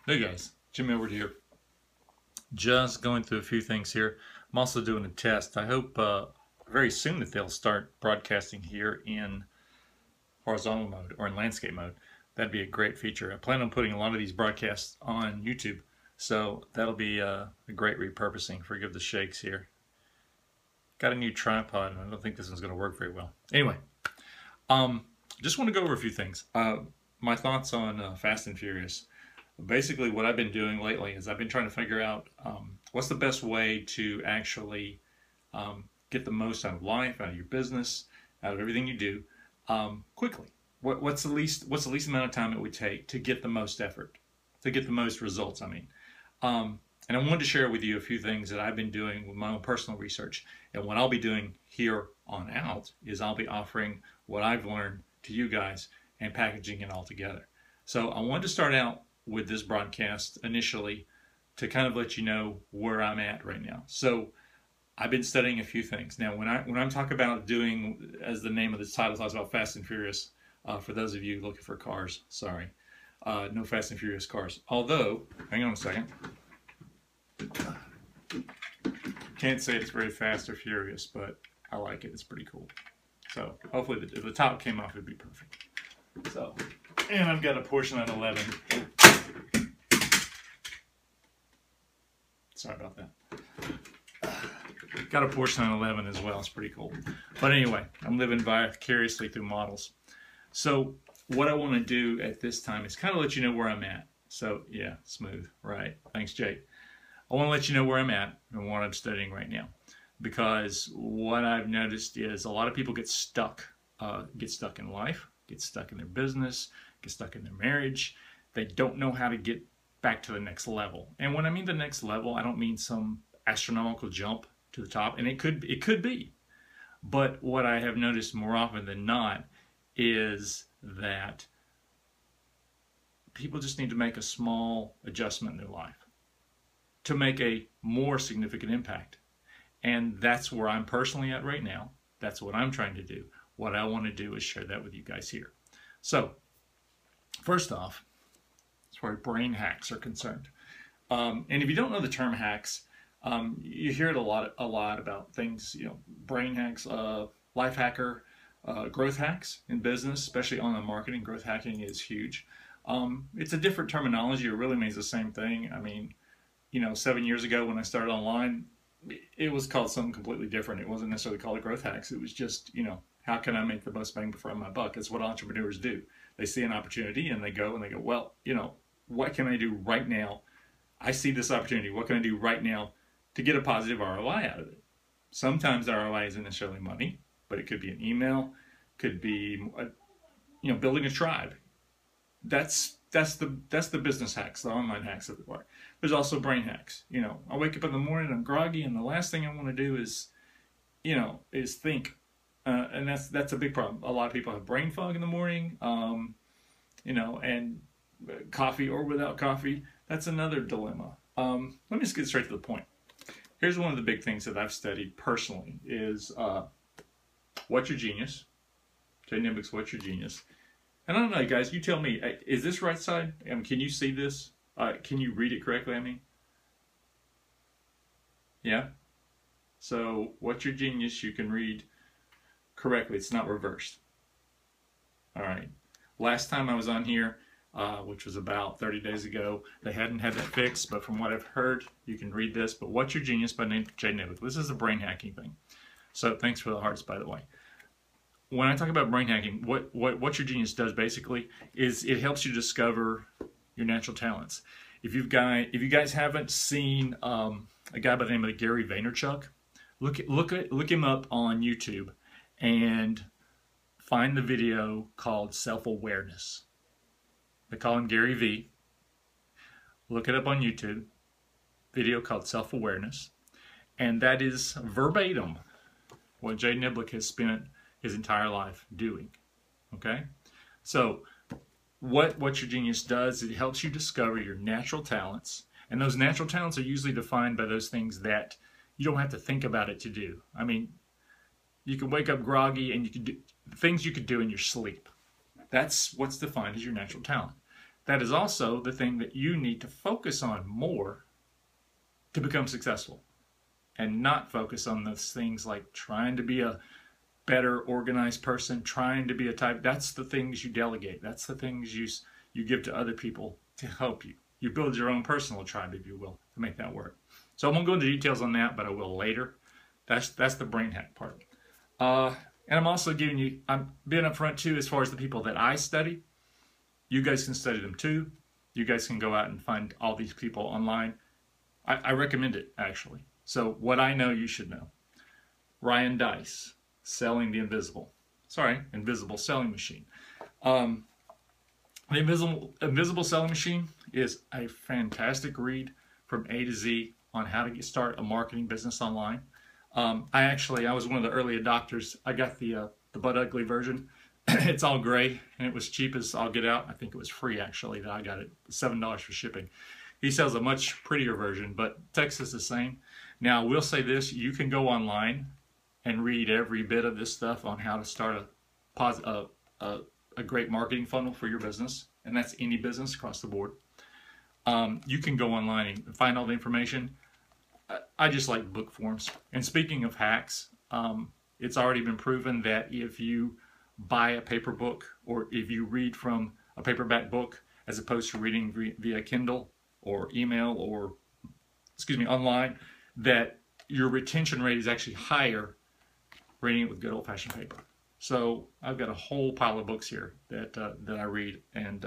Hey guys, Jim Edward here. Just going through a few things here. I'm also doing a test. I hope very soon that they'll start broadcasting here in horizontal mode or in landscape mode. That'd be a great feature. I plan on putting a lot of these broadcasts on YouTube, so that'll be a great repurposing. Forgive the shakes here. Got a new tripod, and I don't think this one's going to work very well. Anyway, just want to go over a few things. My thoughts on Fast and Furious. Basically, what I've been doing lately is I've been trying to figure out what's the best way to actually get the most out of life, out of your business, out of everything you do quickly. What's the least amount of time it would take to get the most effort, to get the most results? I mean, and I wanted to share with you a few things that I've been doing with my own personal research. And what I'll be doing here on out is I'll be offering what I've learned to you guys and packaging it all together. So I wanted to start out with this broadcast initially to kind of let you know where I'm at right now. So I've been studying a few things. Now, when I'm talking about doing, as the name of this title talks about, Fast and Furious, for those of you looking for cars, sorry, no Fast and Furious cars. Although, hang on a second. Can't say it's very fast or furious, but I like it. It's pretty cool. So hopefully if the top came off, it'd be perfect. So, and I've got a Porsche 911. Sorry about that. Got a Porsche 911 as well. It's pretty cool. But anyway, I'm living vicariously through models. So what I want to do at this time is kind of let you know where I'm at. So yeah, smooth. Right. Thanks, Jake. I want to let you know where I'm at and what I'm studying right now. Because what I've noticed is a lot of people get stuck in life, get stuck in their business, get stuck in their marriage. They don't know how to get back to the next level. And when I mean the next level, I don't mean some astronomical jump to the top, and it could be. But what I have noticed more often than not is that people just need to make a small adjustment in their life to make a more significant impact. And that's where I'm personally at right now. That's what I'm trying to do. What I want to do is share that with you guys here. So, first off, as far as brain hacks are concerned, and if you don't know the term hacks, you hear it a lot about things, brain hacks, life hacker, growth hacks in business, especially online marketing. Growth hacking is huge. It's a different terminology. It really means the same thing. I mean, 7 years ago when I started online, it was called something completely different. It wasn't necessarily called growth hacks. It was just, how can I make the most bang for my buck? It's what entrepreneurs do. They see an opportunity and they go, well, what can I do right now? I see this opportunity. What can I do right now to get a positive ROI out of it? Sometimes the ROI isn't necessarily money, but it could be an email, could be, building a tribe. That's the business hacks, the online hacks that there are. There's also brain hacks. I wake up in the morning, I'm groggy, and the last thing I want to do is think. And that's a big problem. A lot of people have brain fog in the morning, and coffee or without coffee. That's another dilemma. Let me just get straight to the point. Here's one of the big things that I've studied personally is What's Your Genius? Jay Niblick's What's Your Genius? And I don't know, guys, you tell me, is this right side? Can you see this? Can you read it correctly, Yeah? So, What's Your Genius? You can read correctly. It's not reversed. All right. Last time I was on here, which was about 30 days ago, they hadn't had that fixed, but from what I've heard, you can read this. But What's Your Genius by Jay Niblick. This is a brain hacking thing. So, thanks for the hearts, by the way. When I talk about brain hacking, what Your Genius does basically is it helps you discover your natural talents. If you guys haven't seen a guy by the name of Gary Vaynerchuk, look him up on YouTube and find the video called Self-Awareness. They call him Gary V. Look it up on YouTube. Video called Self-Awareness, and that is verbatim what Jay Niblick has spent his entire life doing. Okay? So what Your Genius does, it helps you discover your natural talents. And those natural talents are usually defined by those things that you don't have to think about it to do. I mean, you can wake up groggy and you can do things you could do in your sleep. That's what's defined as your natural talent. that is also the thing that you need to focus on more to become successful, and not focus on those things like trying to be a better organized person, trying to be a type. That's the things you delegate. That's the things you give to other people to help you. You build your own personal tribe, if you will, to make that work. So I won't go into details on that, but I will later. That's the brain hack part. And I'm also giving you, I'm being upfront too, as far as the people that I study. You guys can study them too. You guys can go out and find all these people online. I recommend it, actually. So what I know, you should know. Ryann Deiss, Selling the Invisible. Sorry, Invisible Selling Machine. The Invisible Selling Machine is a fantastic read from A to Z on how to start a marketing business online. I was one of the early adopters. I got the Butt Ugly version. It's all gray, and it was cheap as all get out. I think it was free, actually, that I got it. $7 for shipping. He sells a much prettier version, but text is the same. Now, I will say this. You can go online and read every bit of this stuff on how to start a great marketing funnel for your business, and that's any business across the board. You can go online and find all the information. I just like book forms. And speaking of hacks, it's already been proven that if you buy a paper book, or if you read from a paperback book as opposed to reading via Kindle or email or, online, that your retention rate is actually higher reading it with good old-fashioned paper. So I've got a whole pile of books here that I read, and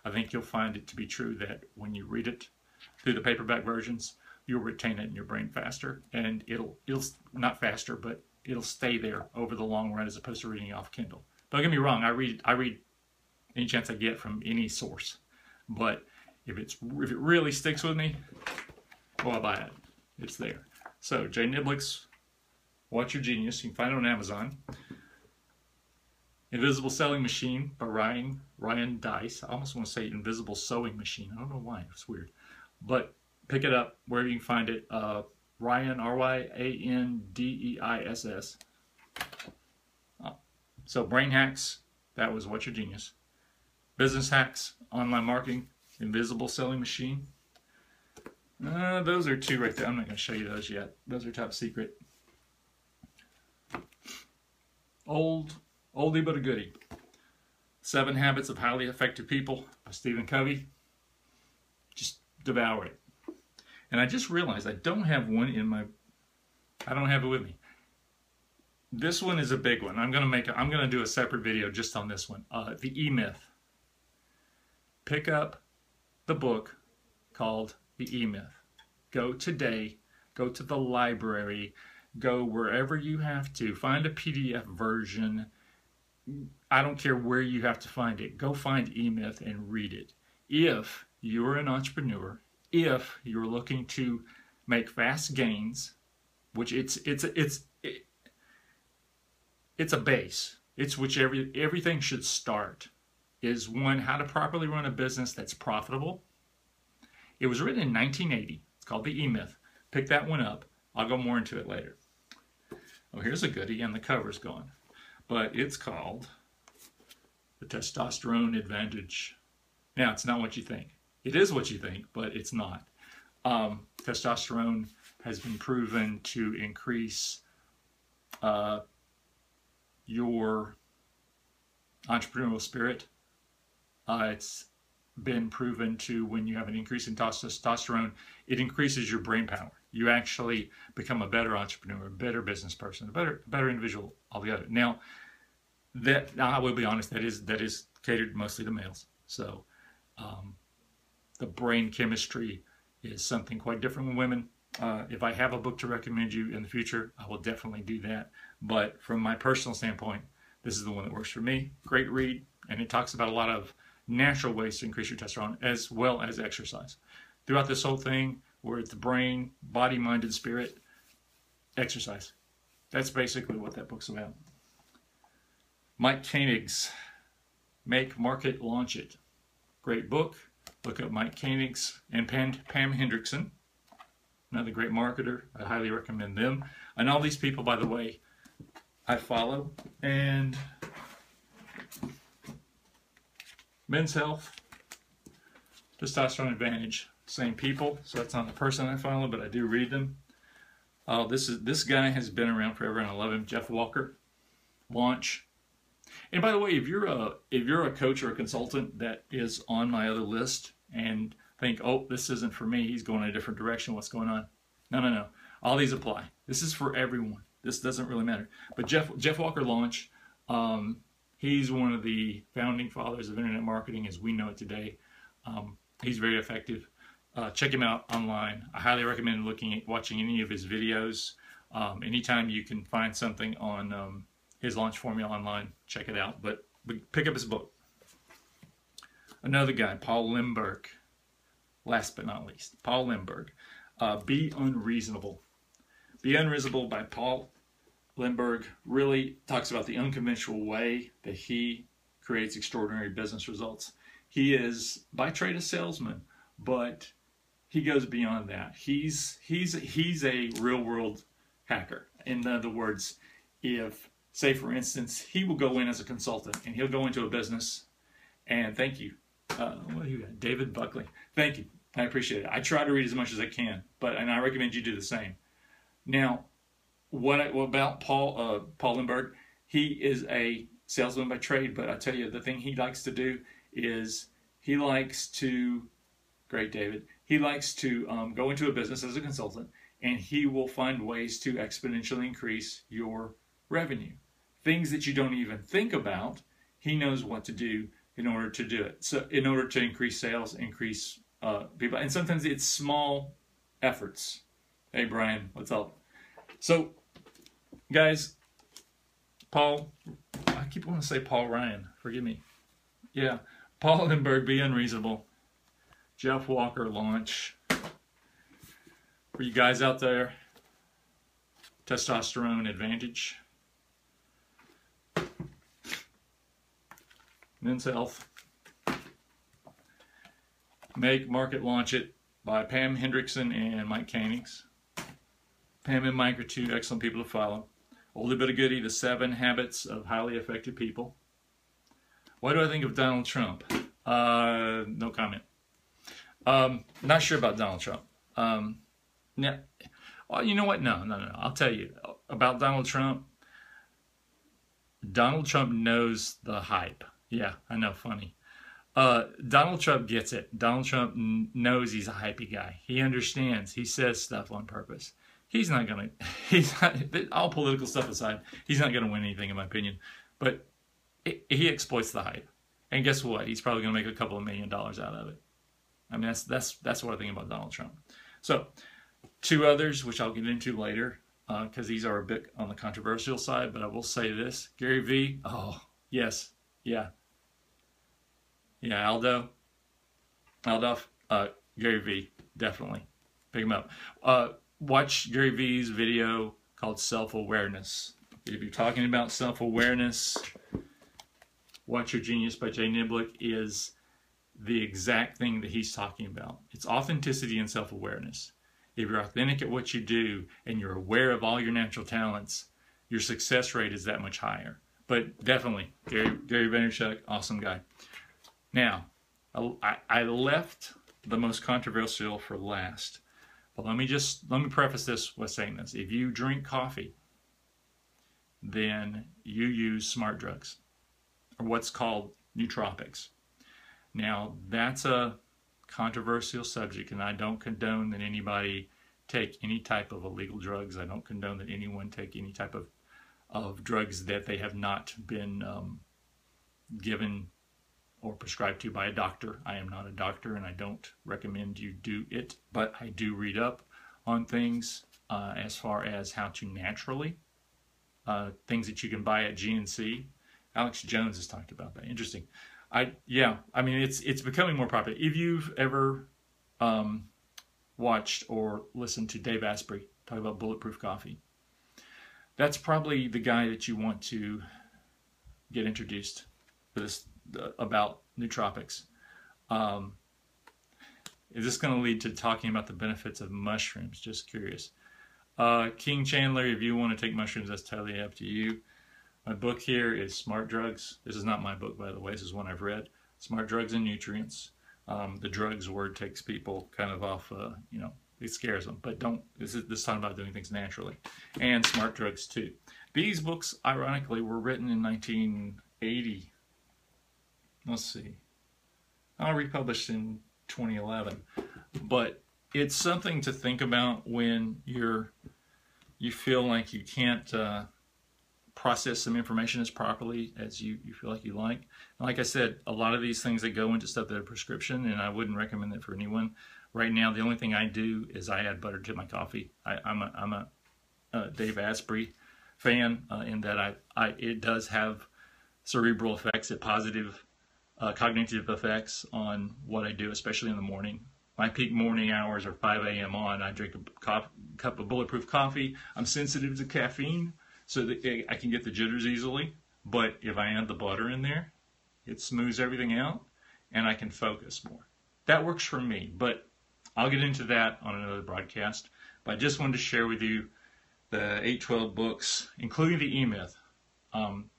I think you'll find it to be true that when you read it through the paperback versions, you'll retain it in your brain faster, and it'll not faster, but it'll stay there over the long run as opposed to reading it off Kindle. Don't get me wrong, I read any chance I get from any source, but if it really sticks with me, well, I buy it. It's there. So Jay Niblick's Watch Your Genius. You can find it on Amazon. Invisible Selling Machine by Ryann Deiss. I almost want to say Invisible Sewing Machine. I don't know why. It's weird. But pick it up wherever you can find it. Ryann, R-Y-A-N-D-E-I-S-S. So brain hacks, that was What's Your Genius. Business hacks, online marketing, Invisible Selling Machine. Those are two right there. I'm not going to show you those yet. Those are top secret. Oldie but a goodie. 7 Habits of Highly Effective People by Stephen Covey. Just devour it. And I just realized I don't have one I don't have it with me. This one is a big one. I'm going to do a separate video just on this one. The E-Myth. Pick up the book called The E-Myth. Go today, go to the library, go wherever you have to. Find a PDF version. I don't care where you have to find it. Go find E-Myth and read it. If you're an entrepreneur, if you're looking to make fast gains, which it's a base. It's which everything should start. Is one, how to properly run a business that's profitable. It was written in 1980. It's called The E-Myth. Pick that one up. I'll go more into it later. Oh, here's a goodie, and the cover's gone. But it's called The Testosterone Advantage. Now, it's not what you think. It is what you think, but it's not. Testosterone has been proven to increase your entrepreneurial spirit. It's been proven to, when you have an increase in testosterone, it increases your brain power. You actually become a better entrepreneur, a better business person, a better individual altogether. Now, I will be honest, that is catered mostly to males. So the brain chemistry is something quite different with women. If I have a book to recommend you in the future, I will definitely do that. But from my personal standpoint, this is the one that works for me. Great read, and it talks about a lot of natural ways to increase your testosterone as well as exercise. Throughout this whole thing, where it's the brain, body, mind, and spirit, exercise. That's basically what that book's about. Mike Koenigs, Make, Market, Launch It. Great book. Look up Mike Koenigs and Pam Hendrickson. Another great marketer. I highly recommend them. And all these people, by the way, I follow. And Men's Health, Testosterone Advantage, same people, so that's not the person I follow, but I do read them. This guy has been around forever, and I love him. Jeff Walker, Launch. And by the way, if you're a coach or a consultant that is on my other list and think, oh, this isn't for me, he's going in a different direction, what's going on? No. All these apply. This is for everyone. This doesn't really matter. But Jeff Walker, Launch, he's one of the founding fathers of internet marketing as we know it today. He's very effective. Check him out online. I highly recommend watching any of his videos. Anytime you can find something on his launch formula online, check it out. But pick up his book. Another guy, Paul Lemberg. Last but not least, Paul Lemberg. Be Unreasonable. Be Unreasonable by Paul Lemberg really talks about the unconventional way that he creates extraordinary business results. He is by trade a salesman, but he goes beyond that. He's a real world hacker. In other words, if, say for instance, he will go in as a consultant and he'll go into a business and thank you. What do you got? David Buckley. Thank you. I appreciate it. I try to read as much as I can, and I recommend you do the same. Now, what about Paul Lemberg? He is a salesman by trade, but I tell you, the thing he likes to do is he likes to, great David, he likes to go into a business as a consultant, and he will find ways to exponentially increase your revenue. Things that you don't even think about, he knows what to do in order to do it. So in order to increase sales, increase people, and sometimes it's small efforts. Hey Brian, what's up? So guys, Paul, I keep wanting to say Paul Ryan, forgive me. Yeah, Paul Lemberg, Be Unreasonable. Jeff Walker, Launch. For you guys out there, Testosterone Advantage. Men's Health. Make, Market, Launch It by Pam Hendrickson and Mike Koenigs. Pam and Mike are two excellent people to follow. Oldie but a goodie, The 7 Habits of Highly Effective People. What do I think of Donald Trump? No comment. Not sure about Donald Trump. Now, well, you know what? No. I'll tell you about Donald Trump. Donald Trump knows the hype. Yeah, I know, funny. Donald Trump gets it. Donald Trump knows he's a hypey guy. He understands. He says stuff on purpose. He's not, all political stuff aside, he's not going to win anything in my opinion. But he exploits the hype. And guess what? He's probably going to make a couple of $1 million out of it. I mean, that's what I think about Donald Trump. So, two others, which I'll get into later, because these are a bit on the controversial side, but I will say this. Gary V. Oh, yes. Yeah, Aldo, Gary V, definitely. Pick him up. Watch Gary V's video called Self-Awareness. If you're talking about self-awareness, Watch Your Genius by Jay Niblick is the exact thing that he's talking about. It's authenticity and self-awareness. If you're authentic at what you do and you're aware of all your natural talents, your success rate is that much higher. But definitely, Gary Vaynerchuk, awesome guy. Now, I left the most controversial for last. But let me preface this with saying this. If you drink coffee, then you use smart drugs, or what's called nootropics. Now, that's a controversial subject, and I don't condone that anybody take any type of illegal drugs. I don't condone that anyone take any type of drugs that they have not been given or prescribed to by a doctor. I am not a doctor, and I don't recommend you do it, but I do read up on things as far as how to naturally, things that you can buy at GNC. Alex Jones has talked about that. Interesting. I mean, it's becoming more popular. If you've ever watched or listened to Dave Asprey talk about bulletproof coffee, that's probably the guy that you want to get introduced to this about nootropics. Is this going to lead to talking about the benefits of mushrooms? Just curious. King Chandler, if you want to take mushrooms, that's totally up to you. My book here is Smart Drugs. This is not my book, by the way. This is one I've read. Smart Drugs and Nutrients. The drugs word takes people kind of off, you know, it scares them. But don't, this is talking about doing things naturally. And smart drugs too. These books, ironically, were written in 1980. Let's see. Republished in 2011. But it's something to think about when you feel like you can't process some information as properly as you feel like you like. And like I said, a lot of these things that go into stuff that are prescription, and I wouldn't recommend it for anyone. Right now, the only thing I do is I add butter to my coffee. I'm a Dave Asprey fan in that it does have cerebral effects, positive cognitive effects on what I do, especially in the morning. My peak morning hours are 5 a.m. on. I drink a cup of bulletproof coffee. I'm sensitive to caffeine, so that I can get the jitters easily. But if I add the butter in there, it smooths everything out, and I can focus more. That works for me, but I'll get into that on another broadcast. But I just wanted to share with you the 812 books, including the E-Myth. And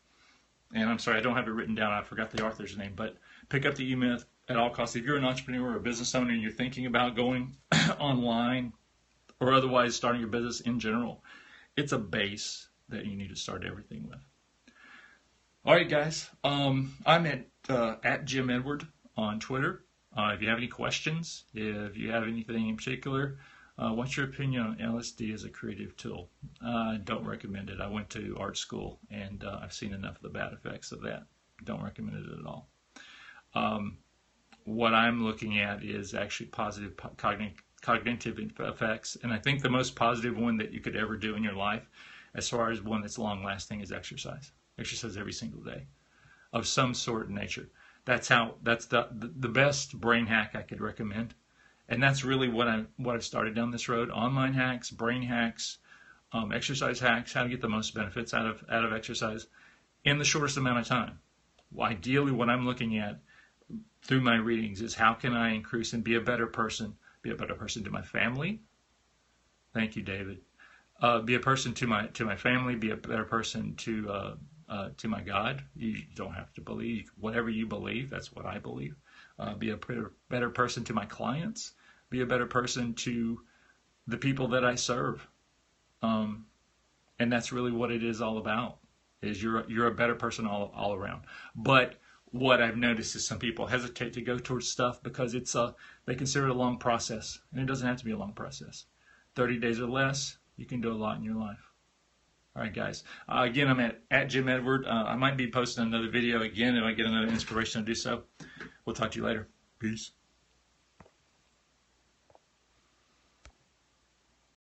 I'm sorry, I don't have it written down. I forgot the author's name, but pick up the E-Myth at all costs. If you're an entrepreneur or a business owner and you're thinking about going online or otherwise starting your business in general, it's a base that you need to start everything with. All right, guys. I'm at Jim Edward on Twitter. If you have any questions, if you have anything in particular, what's your opinion on LSD as a creative tool? Don't recommend it. I went to art school, and I've seen enough of the bad effects of that. Don't recommend it at all. What I'm looking at is actually positive cognitive effects, and I think the most positive one that you could ever do in your life, as far as one that's long-lasting, is exercise. Exercise every single day, of some sort of nature. That's the best brain hack I could recommend, and that's really what I've started down this road: online hacks, brain hacks, exercise hacks, how to get the most benefits out of exercise in the shortest amount of time. Well, ideally, what I'm looking at through my readings is how can I increase and be a better person to my family. Thank you, David. Be a person to my family. Be a better person to my God. You don't have to believe whatever you believe. That's what I believe. Be a better person to my clients. Be a better person to the people that I serve. And that's really what it is all about. Is you're a better person all around. But what I've noticed is some people hesitate to go towards stuff because they consider it a long process, and it doesn't have to be a long process. 30 days or less, you can do a lot in your life. All right, guys. Again, I'm at Jim Edward. I might be posting another video again if I get another inspiration to do so. We'll talk to you later. Peace.